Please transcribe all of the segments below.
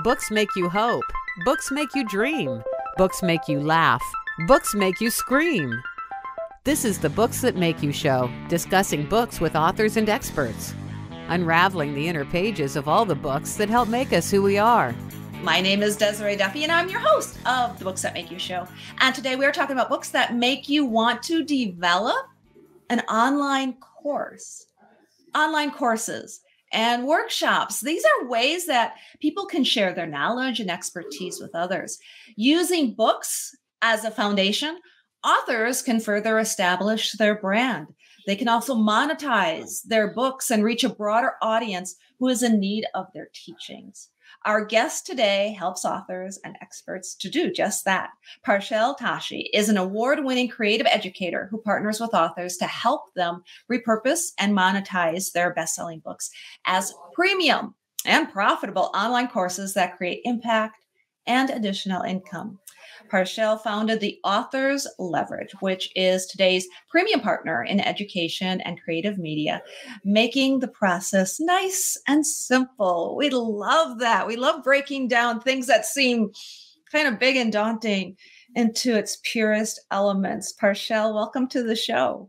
Books make you hope. Books make you dream. Books make you laugh. Books make you scream. This is the Books That Make You show, discussing books with authors and experts, unraveling the inner pages of all the books that help make us who we are. My name is Desiree Duffy, and I'm your host of the Books That Make You show. And today we are talking about books that make you want to develop an online course, online courses and workshops. These are ways that people can share their knowledge and expertise with others. Using books as a foundation, authors can further establish their brand. They can also monetize their books and reach a broader audience who is in need of their teachings. Our guest today helps authors and experts to do just that. Parchelle Tashi is an award-winning creative educator who partners with authors to help them repurpose and monetize their best-selling books as premium and profitable online courses that create impact and additional income. Parchelle founded the Authors Leverage, which is today's premium partner in education and creative media, making the process nice and simple. We love that. We love breaking down things that seem kind of big and daunting into its purest elements. Parchelle, welcome to the show.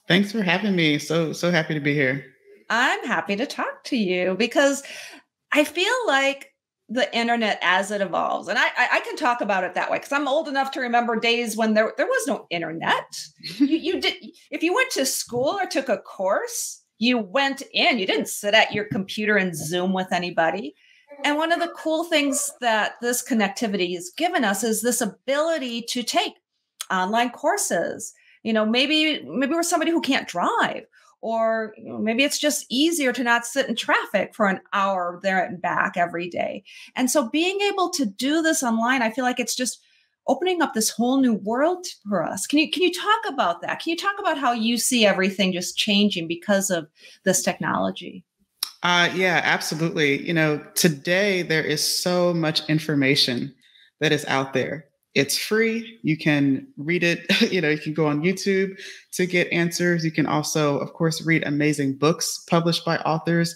Thanks for having me. So happy to be here. I'm happy to talk to you because I feel like the internet as it evolves. And I can talk about it that way because I'm old enough to remember days when there was no internet. You did, if you went to school or took a course, you went in, you didn't sit at your computer and Zoom with anybody. And one of the cool things that this connectivity has given us is this ability to take online courses. You know, maybe we're somebody who can't drive. Or maybe it's just easier to not sit in traffic for an hour there and back every day. And so being able to do this online, I feel like it's just opening up this whole new world for us. Can you talk about that? Can you talk about how you see everything just changing because of this technology? Yeah, absolutely. You know, today there is so much information that is out there. It's free. You can read it. You know, you can go on YouTube to get answers. You can also, of course, read amazing books published by authors,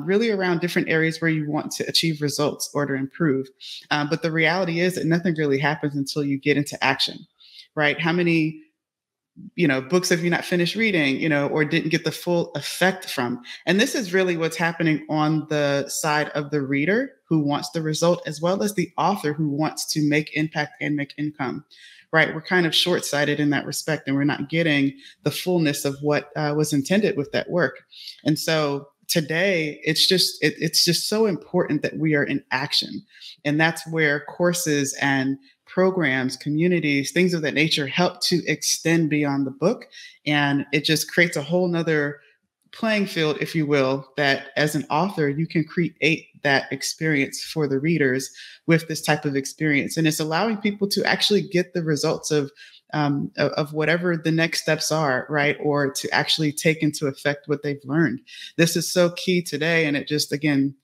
really around different areas where you want to achieve results or to improve. But the reality is that nothing really happens until you get into action, right? How many books have you not finished reading, or didn't get the full effect from? And this is really what's happening on the side of the reader who wants the result, as well as the author who wants to make impact and make income, right? We're kind of short-sighted in that respect, and we're not getting the fullness of what was intended with that work. And so today, it's just so important that we are in action. And that's where courses and programs, communities, things of that nature help to extend beyond the book. And it just creates a whole nother playing field, if you will, that as an author, you can create that experience for the readers with this type of experience. And it's allowing people to actually get the results of whatever the next steps are, right? Or to actually take into effect what they've learned. This is so key today. And it just, again,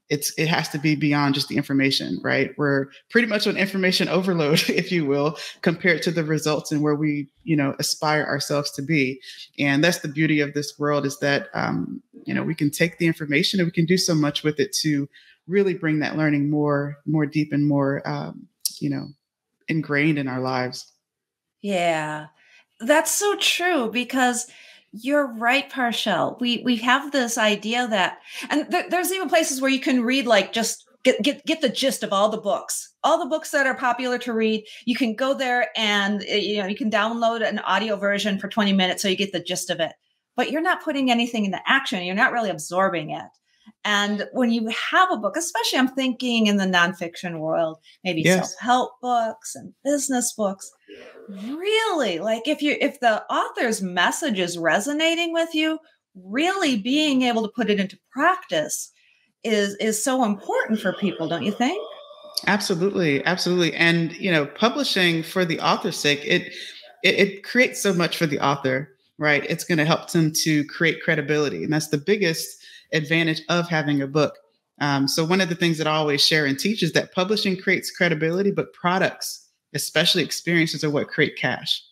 it has to be beyond just the information, right? We're pretty much on information overload, if you will, compared to the results and where we, aspire ourselves to be. And that's the beauty of this world, is that, we can take the information and we can do so much with it to really bring that learning more deep and more, ingrained in our lives. Yeah, that's so true, because you're right, Parchelle. We have this idea that, and there's even places where you can read, like, just get the gist of all the books that are popular to read. You can go there and you can download an audio version for 20 minutes so you get the gist of it. But you're not putting anything into action. You're not really absorbing it. And when you have a book, especially I'm thinking in the nonfiction world, maybe self-help books and business books, really, like if the author's message is resonating with you, really being able to put it into practice is so important for people, don't you think? Absolutely. Absolutely. And, publishing for the author's sake, it creates so much for the author, right? It's going to help them to create credibility. And that's the biggest advantage of having a book. So one of the things that I always share and teach is that publishing creates credibility, but products, especially experiences, are what create cash.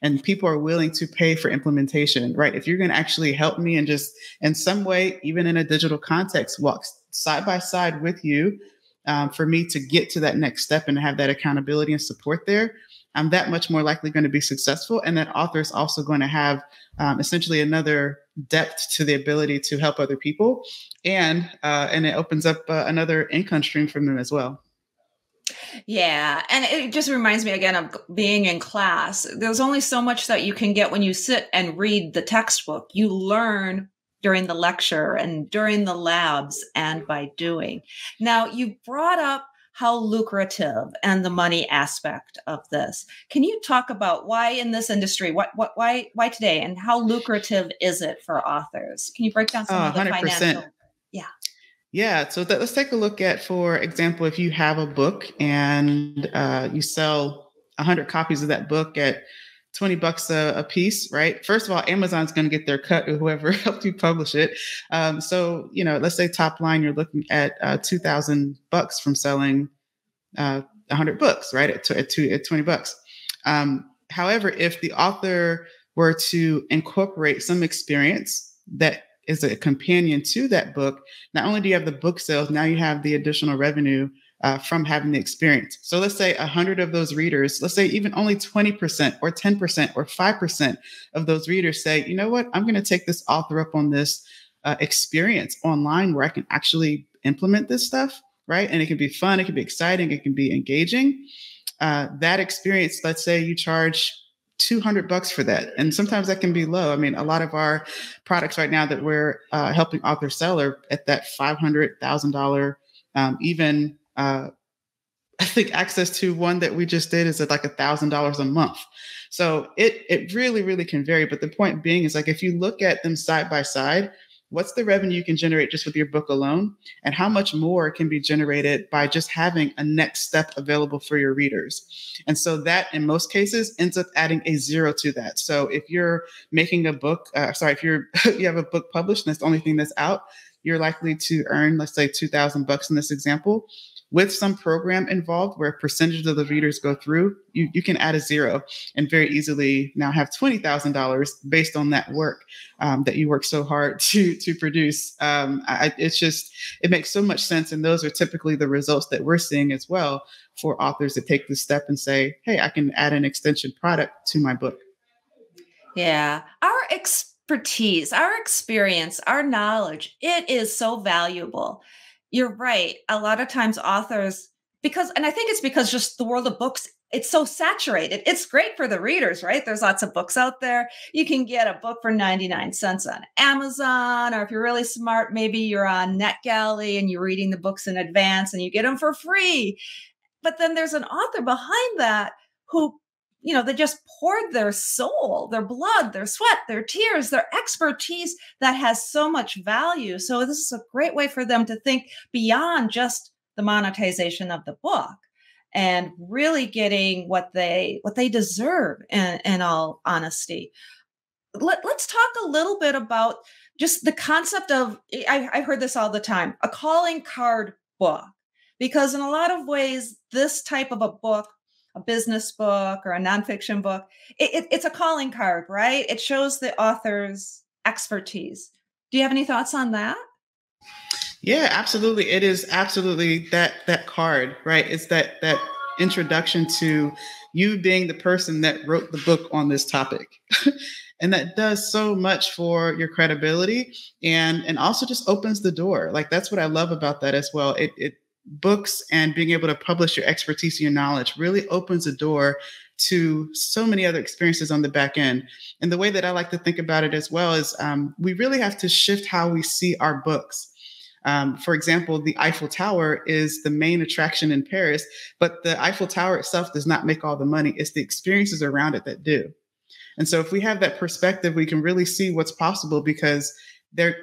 And people are willing to pay for implementation, right? If you're going to actually help me and just in some way, even in a digital context, walk side by side with you for me to get to that next step and to have that accountability and support there, I'm that much more likely going to be successful. And that author is also going to have essentially another depth to the ability to help other people, and it opens up another income stream from them as well. Yeah. And it just reminds me again of being in class. There's only so much that you can get when you sit and read the textbook. You learn during the lecture and during the labs and by doing. Now, you brought up how lucrative and the money aspect of this. Can you talk about why in this industry, why today, and how lucrative is it for authors? Can you break down some of the 100%. financial? Yeah. Yeah. So let's take a look at, for example, if you have a book and you sell 100 copies of that book at $20 a piece, right? First of all, Amazon's going to get their cut, or whoever helped you publish it. So, let's say top line, you're looking at $2,000 from selling 100 books, right? At $20. However, if the author were to incorporate some experience that is a companion to that book, not only do you have the book sales, now you have the additional revenue from having the experience. So let's say 100 of those readers, let's say even only 20% or 10% or 5% of those readers say, you know what, I'm going to take this author up on this experience online where I can actually implement this stuff, right? And it can be fun, it can be exciting, it can be engaging. That experience, let's say you charge $200 for that. And sometimes that can be low. I mean, a lot of our products right now that we're helping authors sell are at that $500,000, even I think access to one that we just did is at like $1,000 a month. So it really, really can vary. But the point being is, like, if you look at them side by side, what's the revenue you can generate just with your book alone? And how much more can be generated by just having a next step available for your readers? And so that, in most cases, ends up adding a zero to that. So if you're making a book, if you have a book published and that's the only thing that's out, you're likely to earn, let's say, $2,000 in this example. With some program involved where a percentage of the readers go through, you can add a zero and very easily now have $20,000 based on that work that you work so hard to produce. It makes so much sense. And those are typically the results that we're seeing as well for authors that take this step and say, hey, I can add an extension product to my book. Yeah. Our expertise, our experience, our knowledge, it is so valuable. You're right. A lot of times authors, and I think it's because just the world of books, it's so saturated. It's great for the readers, right? There's lots of books out there. You can get a book for 99 cents on Amazon, or if you're really smart, maybe you're on NetGalley and you're reading the books in advance and you get them for free. But then there's an author behind that who, they just poured their soul, their blood, their sweat, their tears, their expertise that has so much value. So this is a great way for them to think beyond just the monetization of the book and really getting what they deserve in all honesty. Let's talk a little bit about just the concept of, I heard this all the time, a calling card book, because in a lot of ways, this type of a book, a business book or a nonfiction book, it's a calling card, right? It shows the author's expertise. Do you have any thoughts on that? Yeah, absolutely. It is absolutely that card, right? It's that introduction to you being the person that wrote the book on this topic. And that does so much for your credibility and also just opens the door. Like, that's what I love about that as well. It books and being able to publish your expertise and your knowledge really opens the door to so many other experiences on the back end. And the way that I like to think about it as well is we really have to shift how we see our books. For example, the Eiffel Tower is the main attraction in Paris, but the Eiffel Tower itself does not make all the money. It's the experiences around it that do. And so if we have that perspective, we can really see what's possible, because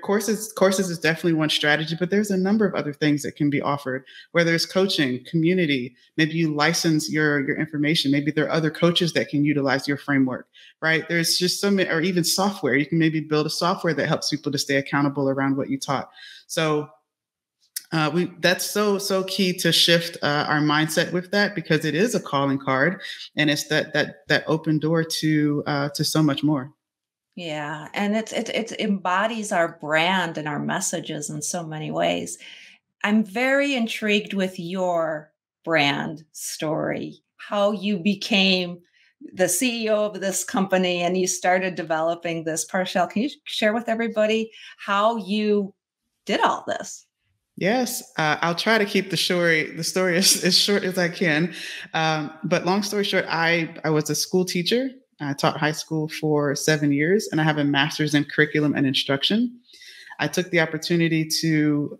courses is definitely one strategy, but there's a number of other things that can be offered, whether it's coaching, community, maybe you license your information. Maybe there are other coaches that can utilize your framework, right? There's just so many, or even software. You can maybe build a software that helps people to stay accountable around what you taught. So that's so key to shift our mindset with that, because it is a calling card, and it's that open door to so much more. Yeah, and it embodies our brand and our messages in so many ways. I'm very intrigued with your brand story, how you became the CEO of this company and you started developing this. Parchelle, can you share with everybody how you did all this? Yes, I'll try to keep the story as short as I can. But long story short, I was a school teacher. I taught high school for 7 years, and I have a master's in curriculum and instruction. I took the opportunity to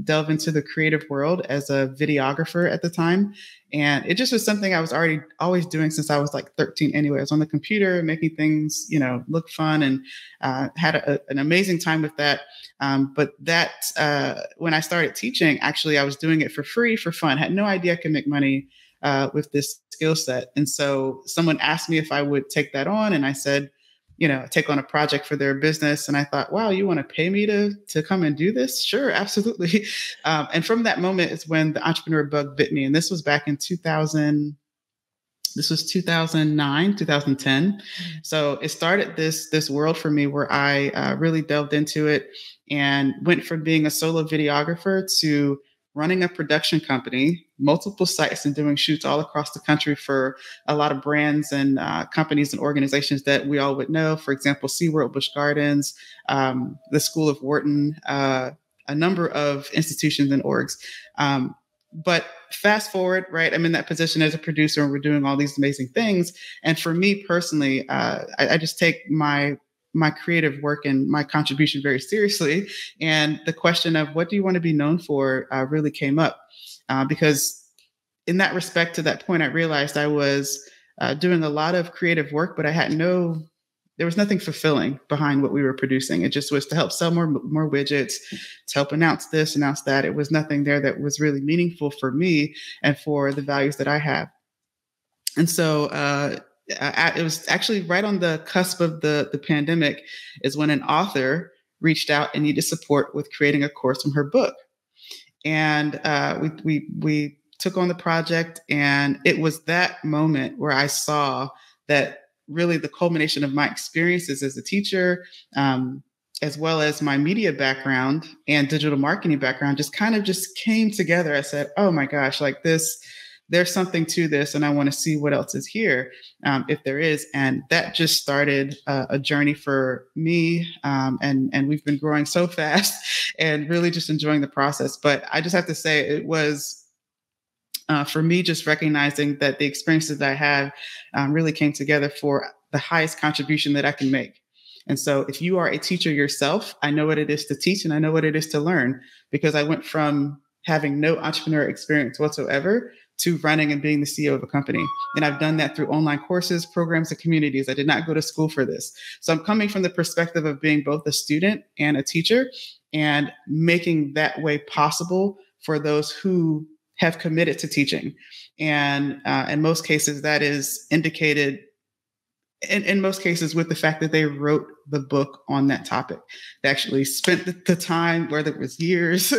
delve into the creative world as a videographer at the time. And it just was something I was already always doing since I was like 13 anyway. I was on the computer making things, look fun, and had an amazing time with that. But when I started teaching, actually, I was doing it for free, for fun. Had no idea I could make money with this skill set. And so someone asked me if I would take that on. And I said, take on a project for their business. And I thought, wow, you want to pay me to come and do this? Sure, absolutely. And from that moment is when the entrepreneur bug bit me. And this was back in 2000. This was 2009, 2010. So it started this world for me where I really delved into it and went from being a solo videographer to running a production company, multiple sites, and doing shoots all across the country for a lot of brands and companies and organizations that we all would know. For example, SeaWorld, Busch Gardens, the School of Wharton, a number of institutions and orgs. But fast forward, right? I'm in that position as a producer and we're doing all these amazing things. And for me personally, I just take my creative work and my contribution very seriously. And the question of what do you want to be known for really came up because in that respect, to that point, I realized I was doing a lot of creative work, but there was nothing fulfilling behind what we were producing. It just was to help sell more widgets, to help announce this, announce that. It was nothing there that was really meaningful for me and for the values that I have. And so it was actually right on the cusp of the pandemic is when an author reached out and needed support with creating a course from her book. And we took on the project, and it was that moment where I saw that really the culmination of my experiences as a teacher, as well as my media background and digital marketing background, just kind of just came together. I said, "Oh my gosh, like this, there's something to this, and I want to see what else is here, if there is." And that just started a journey for me, and we've been growing so fast, and really just enjoying the process. But I just have to say, it was. For me, just recognizing that the experiences that I had really came together for the highest contribution that I can make. And so if you are a teacher yourself, I know what it is to teach and I know what it is to learn, because I went from having no entrepreneur experience whatsoever to running and being the CEO of a company. And I've done that through online courses, programs, and communities. I did not go to school for this. So I'm coming from the perspective of being both a student and a teacher and making that way possible for those who have committed to teaching. And in most cases, that is indicated in most cases with the fact that they wrote the book on that topic. They actually spent the time, whether it was years,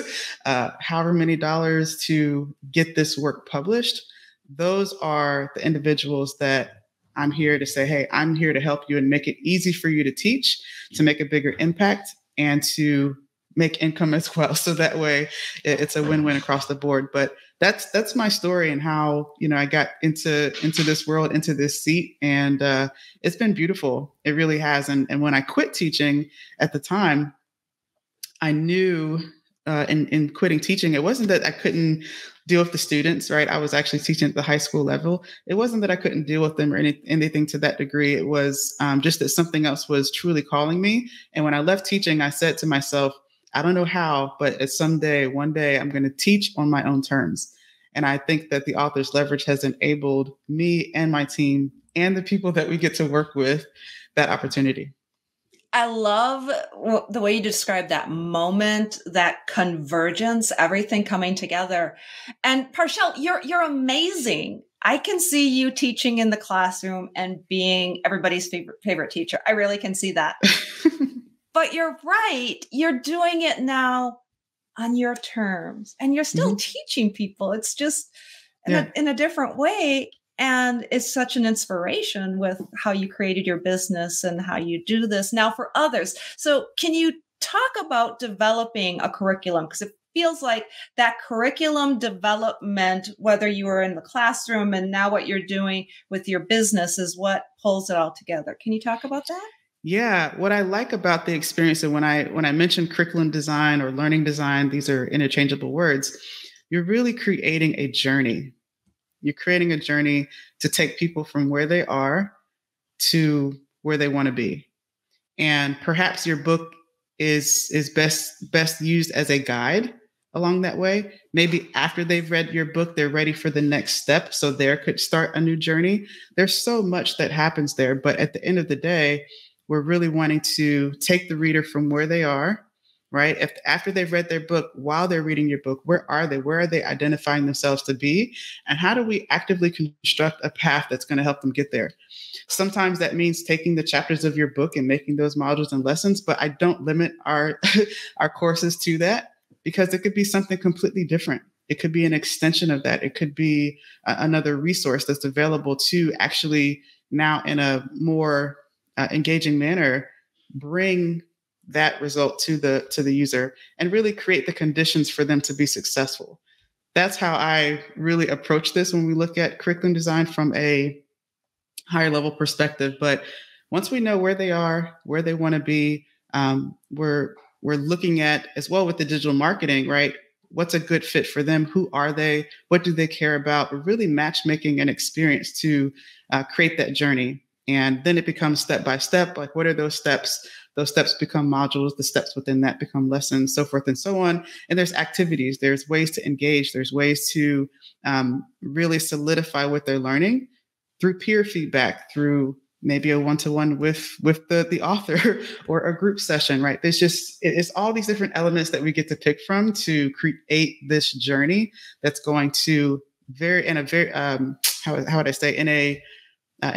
however many dollars to get this work published. Those are the individuals that I'm here to say, hey, I'm here to help you and make it easy for you to teach, to make a bigger impact, and to make income as well. So that way it's a win-win across the board. But that's my story and how, I got into this world, into this seat. And it's been beautiful. It really has. And when I quit teaching at the time, I knew in quitting teaching, it wasn't that I couldn't deal with the students, right? I was actually teaching at the high school level. It wasn't that I couldn't deal with them or anything to that degree. It was just that something else was truly calling me. And when I left teaching, I said to myself, I don't know how, but one day I'm going to teach on my own terms. And I think that the author's leverage has enabled me and my team and the people that we get to work with that opportunity. I love the way you describe that moment, that convergence, everything coming together. And Parchelle, you're amazing. I can see you teaching in the classroom and being everybody's favorite teacher. I really can see that. But you're right. You're doing it now on your terms and you're still teaching people. It's just in a different way. And it's such an inspiration with how you created your business and how you do this now for others. So can you talk about developing a curriculum? Because feels like that curriculum development, whether you were in the classroom and now what you're doing with your business, is what pulls it all together. Can you talk about that? Yeah, what I like about the experience, and when I mention curriculum design or learning design, these are interchangeable words. You're really creating a journey. You're creating a journey to take people from where they are to where they want to be. And perhaps your book is best used as a guide along that way. Maybe after they've read your book, they're ready for the next step. So there could start a new journey. There's so much that happens there. But at the end of the day, we're really wanting to take the reader from where they are, right? If after they've read their book, while they're reading your book, where are they? Where are they identifying themselves to be? And how do we actively construct a path that's going to help them get there? Sometimes that means taking the chapters of your book and making those modules and lessons, but I don't limit our our courses to that, because it could be something completely different. It could be an extension of that. It could be another resource that's available to actually now in a more engaging manner bring that result to the user and really create the conditions for them to be successful. That's how I really approach this when we look at curriculum design from a higher level perspective. But once we know where they are, where they want to be, we're looking at as well with the digital marketing, right? What's a good fit for them? Who are they? What do they care about? We're really matchmaking an experience to create that journey. And then it becomes step by step. Like, what are those steps? Those steps become modules. The steps within that become lessons, so forth and so on. And there's activities. There's ways to engage. There's ways to really solidify what they're learning through peer feedback, through maybe a one-to-one with the author or a group session, right? It's all these different elements that we get to pick from to create this journey that's going to how would I say, in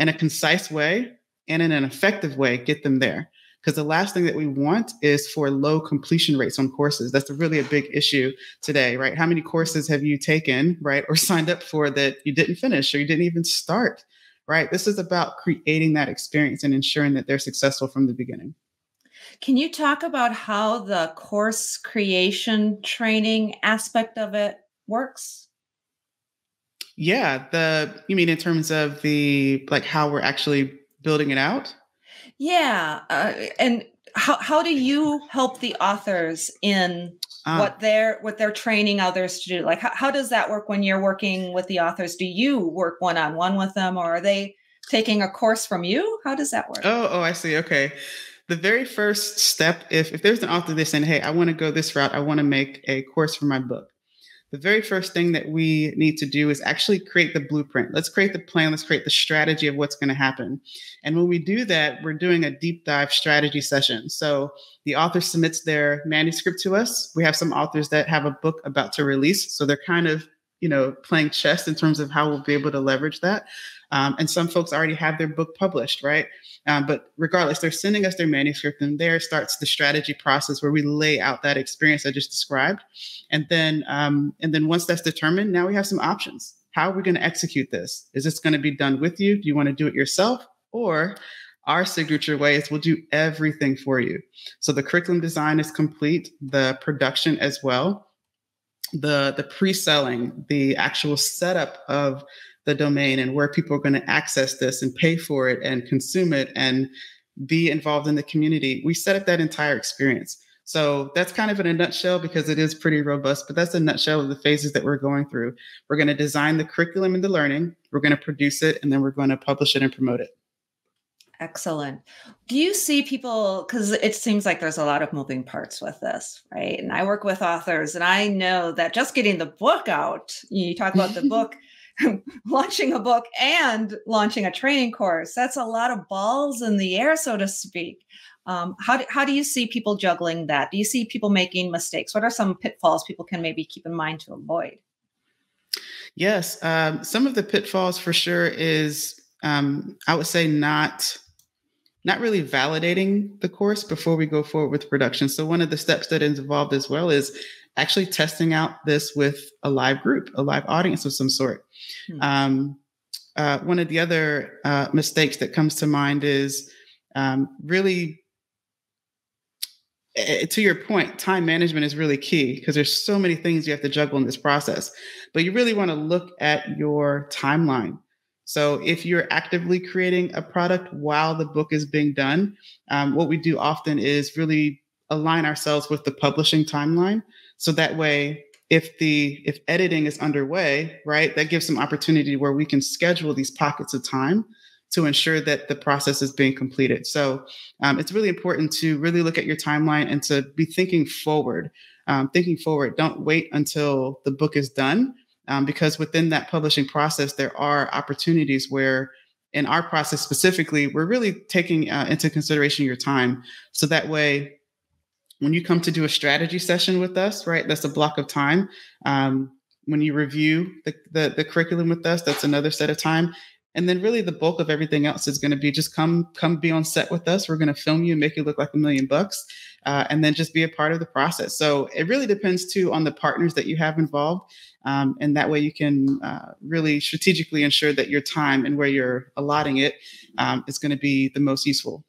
a concise way and in an effective way, get them there. Because the last thing that we want is for low completion rates on courses. That's really a big issue today, right? How many courses have you taken, right, or signed up for that you didn't finish or you didn't even start, right? This is about creating that experience and ensuring that they're successful from the beginning. Can you talk about how the course creation training aspect of it works? Yeah, you mean in terms of how we're actually building it out? Yeah. And how do you help the authors in what they're training others to do? Like, how does that work when you're working with the authors? Do you work one-on-one with them, or are they taking a course from you? How does that work? Oh, I see. Okay. The very first step, if there's an author that's saying, hey, I want to go this route, I want to make a course for my book. The very first thing that we need to do is actually create the blueprint. Let's create the plan. Let's create the strategy of what's going to happen. And when we do that, we're doing a deep dive strategy session. So the author submits their manuscript to us. We have some authors that have a book about to release. So they're kind of, playing chess in terms of how we'll be able to leverage that. And some folks already have their book published, right? But regardless, they're sending us their manuscript, and there starts the strategy process where we lay out that experience I just described. And then once that's determined, now we have some options. How are we going to execute this? Is this going to be done with you? Do you want to do it yourself? Or our signature way is we'll do everything for you. So the curriculum design is complete, the production as well, the pre-selling, the actual setup of the domain and where people are going to access this and pay for it and consume it and be involved in the community. We set up that entire experience. So that's kind of in a nutshell, because it is pretty robust, but that's a nutshell of the phases that we're going through. We're going to design the curriculum and the learning. We're going to produce it, and then we're going to publish it and promote it. Excellent. Do you see people, because it seems like there's a lot of moving parts with this, right? And I work with authors, and I know that just getting the book out, you talk about the book, launching a book and launching a training course, that's a lot of balls in the air, so to speak. How do you see people juggling that? Do you see people making mistakes? What are some pitfalls people can maybe keep in mind to avoid? Yes, some of the pitfalls for sure is, I would say, not really validating the course before we go forward with production. So one of the steps that is involved as well is actually testing out this with a live group, a live audience of some sort. One of the other mistakes that comes to mind is really to your point, time management is really key because there's so many things you have to juggle in this process. But you really want to look at your timeline. So if you're actively creating a product while the book is being done, what we do often is really align ourselves with the publishing timeline. So that way, if editing is underway, right, that gives some opportunity where we can schedule these pockets of time to ensure that the process is being completed. So it's really important to really look at your timeline and to be thinking forward. Thinking forward, don't wait until the book is done, because within that publishing process, there are opportunities where, in our process specifically, we're really taking into consideration your time. So that way, when you come to do a strategy session with us, right, that's a block of time. When you review the curriculum with us, that's another set of time. And then really the bulk of everything else is going to be just come be on set with us. We're going to film you and make you look like $1,000,000, and then just be a part of the process. So it really depends too on the partners that you have involved. And that way you can really strategically ensure that your time and where you're allotting it is going to be the most useful.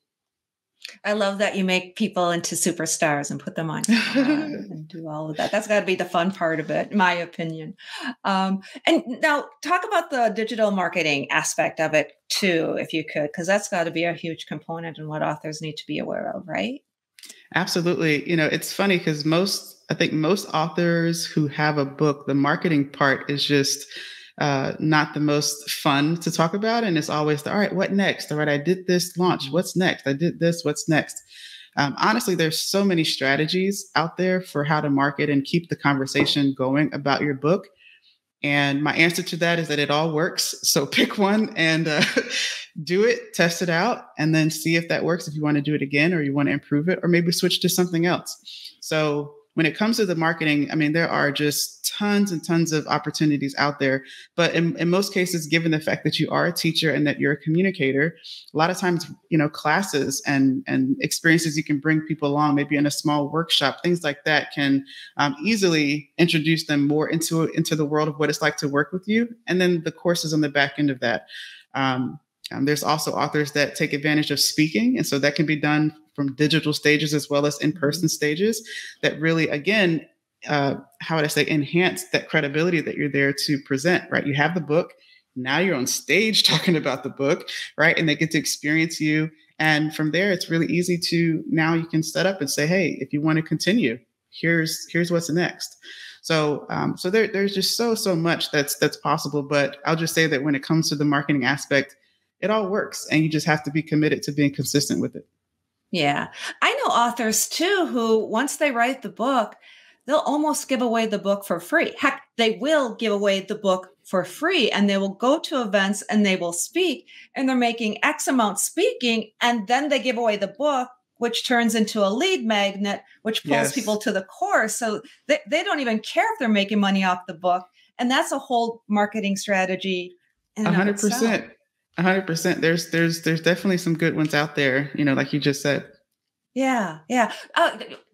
I love that you make people into superstars and put them on camera and do all of that. That's got to be the fun part of it, in my opinion. And now talk about the digital marketing aspect of it too, if you could, because that's got to be a huge component in what authors need to be aware of, right? Absolutely. It's funny because I think most authors who have a book, the marketing part is just not the most fun to talk about. And it's always all right, what next? All right, I did this launch. What's next? I did this. What's next? Honestly, there's so many strategies out there for how to market and keep the conversation going about your book. And my answer to that is that it all works. So pick one and do it, test it out, and then see if that works. If you want to do it again or you want to improve it, or maybe switch to something else. So when it comes to the marketing, I mean, there are just tons and tons of opportunities out there. But in most cases, given the fact that you are a teacher and that you're a communicator, a lot of times, classes and experiences you can bring people along, maybe in a small workshop, things like that can easily introduce them more into the world of what it's like to work with you. And then the courses on the back end of that. There's also authors that take advantage of speaking. And so that can be done from digital stages as well as in-person stages that really, again, how would I say, enhance that credibility that you're there to present, right? You have the book. Now you're on stage talking about the book, right? And they get to experience you. And from there, it's really easy to, now you can set up and say, hey, if you want to continue, here's what's next. So there's just so much that's possible. But I'll just say that when it comes to the marketing aspect, it all works. And you just have to be committed to being consistent with it. Yeah. I know authors too, who once they write the book, they'll almost give away the book for free. Heck, they will give away the book for free and they will go to events and they will speak and they're making X amount speaking. And then they give away the book, which turns into a lead magnet, which pulls people to the course. So they don't even care if they're making money off the book. And that's a whole marketing strategy. 100%. 100%. There's definitely some good ones out there, like you just said. Yeah. Yeah.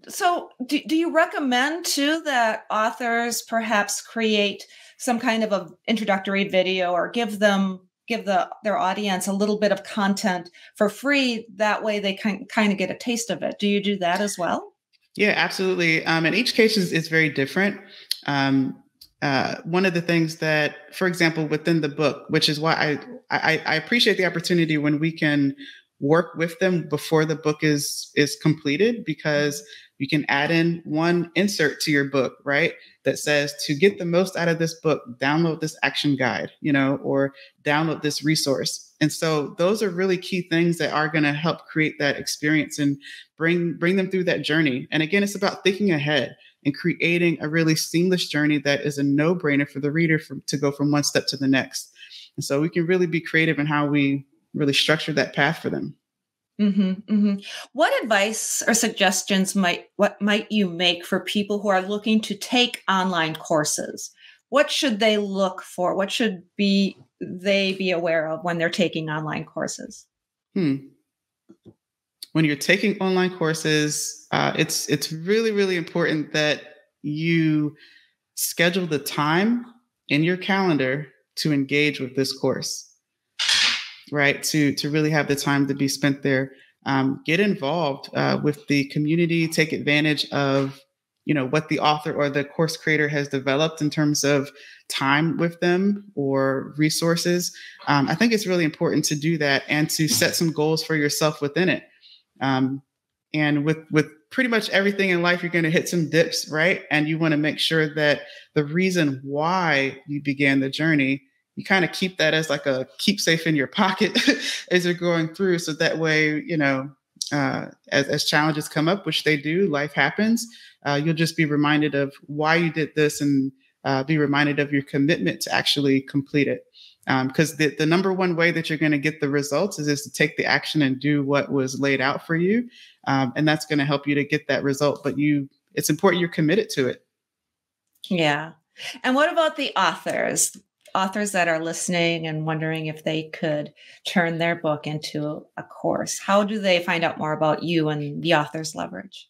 So do you recommend too that authors perhaps create some kind of an introductory video or give their audience a little bit of content for free? That way they can kind of get a taste of it. Do you do that as well? Yeah, absolutely. And each case is very different. One of the things that, for example, within the book, which is why I appreciate the opportunity when we can work with them before the book is completed, because you can add in one insert to your book, right? That says, to get the most out of this book, download this action guide, or download this resource. And so those are really key things that are going to help create that experience and bring them through that journey. And again, it's about thinking ahead and creating a really seamless journey that is a no-brainer for the reader to go from one step to the next. And so we can really be creative in how we really structure that path for them. Mm-hmm, mm-hmm. What advice or suggestions might you make for people who are looking to take online courses? What should they look for? What should they be aware of when they're taking online courses? When you're taking online courses, it's really, really important that you schedule the time in your calendar to engage with this course, right? To really have the time to be spent there. get involved with the community, take advantage of what the author or the course creator has developed in terms of time with them or resources. I think it's really important to do that and to set some goals for yourself within it. And with pretty much everything in life, you're going to hit some dips, right? And you want to make sure that the reason why you began the journey, you kind of keep that as like a keepsafe in your pocket as you're going through. So that way, as challenges come up, which they do, life happens, you'll just be reminded of why you did this and be reminded of your commitment to actually complete it. Because the number one way that you're going to get the results is to take the action and do what was laid out for you. And that's going to help you to get that result. But it's important you're committed to it. Yeah. And what about the authors that are listening and wondering if they could turn their book into a course? How do they find out more about you and the Author's Leverage?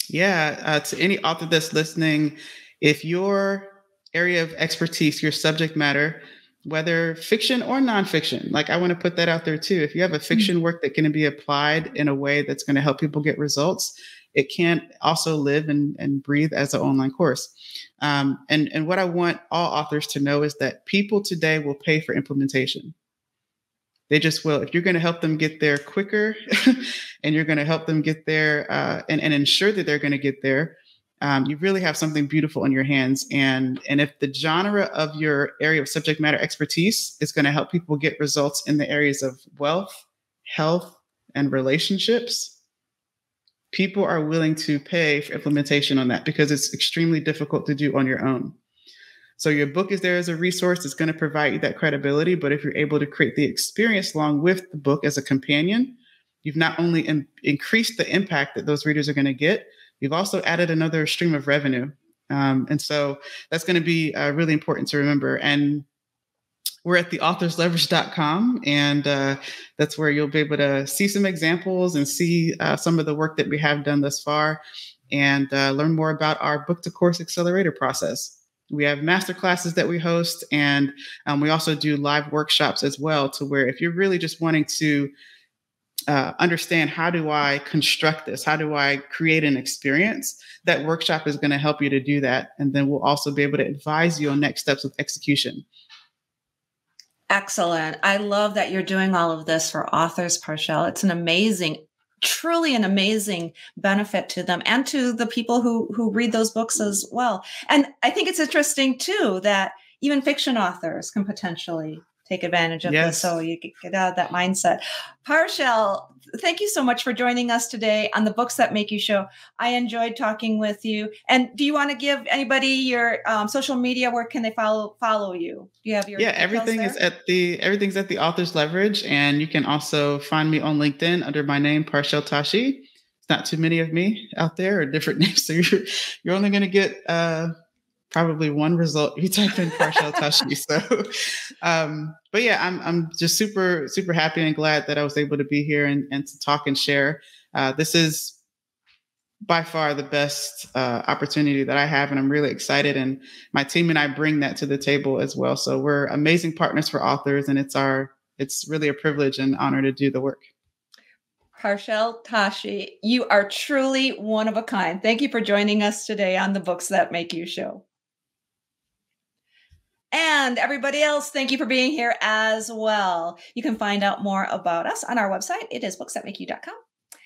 Yeah. To any author that's listening, if your area of expertise, your subject matter, whether fiction or nonfiction, like I want to put that out there too. If you have a fiction work that can be applied in a way that's going to help people get results, it can also live and breathe as an online course. And what I want all authors to know is that people today will pay for implementation. They just will. If you're going to help them get there quicker and you're going to help them get there and ensure that they're going to get there, you really have something beautiful in your hands. And if the genre of your area of subject matter expertise is going to help people get results in the areas of wealth, health, and relationships, people are willing to pay for implementation on that because it's extremely difficult to do on your own. So your book is there as a resource. It's going to provide you that credibility. But if you're able to create the experience along with the book as a companion, you've not only increased the impact that those readers are going to get, you've also added another stream of revenue. And so that's going to be really important to remember. And we're at theauthorsleverage.com. And that's where you'll be able to see some examples and see some of the work that we have done thus far and learn more about our book to course accelerator process. We have masterclasses that we host, and we also do live workshops as well, to where if you're really just wanting to understand how do I construct this? How do I create an experience? That workshop is going to help you to do that. And then we'll also be able to advise you on next steps with execution. Excellent. I love that you're doing all of this for authors, Parchelle. It's truly an amazing benefit to them and to the people who read those books as well. And I think it's interesting too, that even fiction authors can potentially take advantage of this. So you get out of that mindset. Parchelle, thank you so much for joining us today on the Books That Make You show. I enjoyed talking with you. And do you want to give anybody your social media? Where can they follow you? Do you have your everything's at the Author's Leverage, and you can also find me on LinkedIn under my name, Parchelle Tashi. It's not too many of me out there, or different names, so you're only going to get probably one result if you type in Parchelle Tashi. So, but yeah, I'm just super, super happy and glad that I was able to be here and to talk and share. This is by far the best opportunity that I have, and I'm really excited. And my team and I bring that to the table as well. So we're amazing partners for authors, and it's really a privilege and honor to do the work. Parchelle Tashi, you are truly one of a kind. Thank you for joining us today on the Books That Make You show. And everybody else, thank you for being here as well. You can find out more about us on our website. It is booksthatmakeyou.com.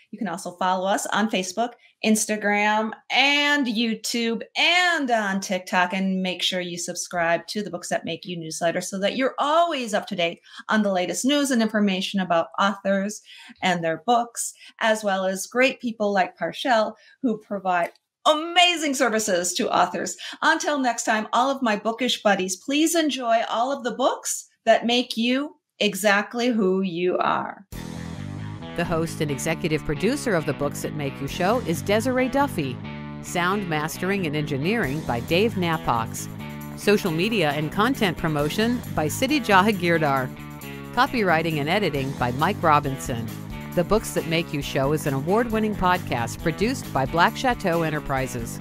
You can also follow us on Facebook, Instagram, and YouTube, and on TikTok. And make sure you subscribe to the Books That Make You newsletter so that you're always up to date on the latest news and information about authors and their books, as well as great people like Parchelle who provide amazing services to authors. Until next time, all of my bookish buddies, please enjoy all of the books that make you exactly who you are. The host and executive producer of the Books That Make You show is Desiree Duffy. Sound mastering and engineering by Dave Napox. Social media and content promotion by Siddhi Jahagirdar. Copywriting and editing by Mike Robinson. The Books That Make You show is an award-winning podcast produced by Black Chateau Enterprises.